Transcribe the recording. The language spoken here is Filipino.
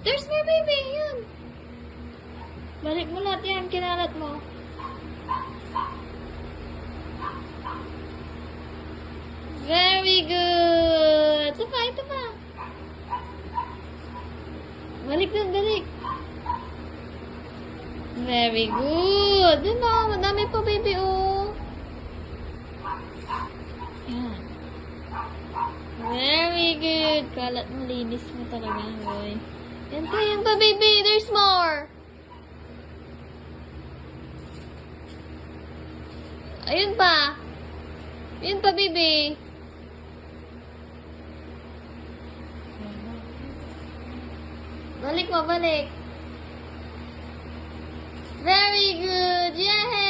There's more, baby. Yun. Balik mo lahat yan. Kinalat mo. Very good. Ito pa, ito pa. Balik dun, balik. Very good. Dun na, madami pa, baby, oh. Yan. Very good. Kalat mo, linis mo talaga, boy. Yan pa, baby. There's more. Ayun pa. Ayun pa, baby. Balik mo, balik. Very good. Yay!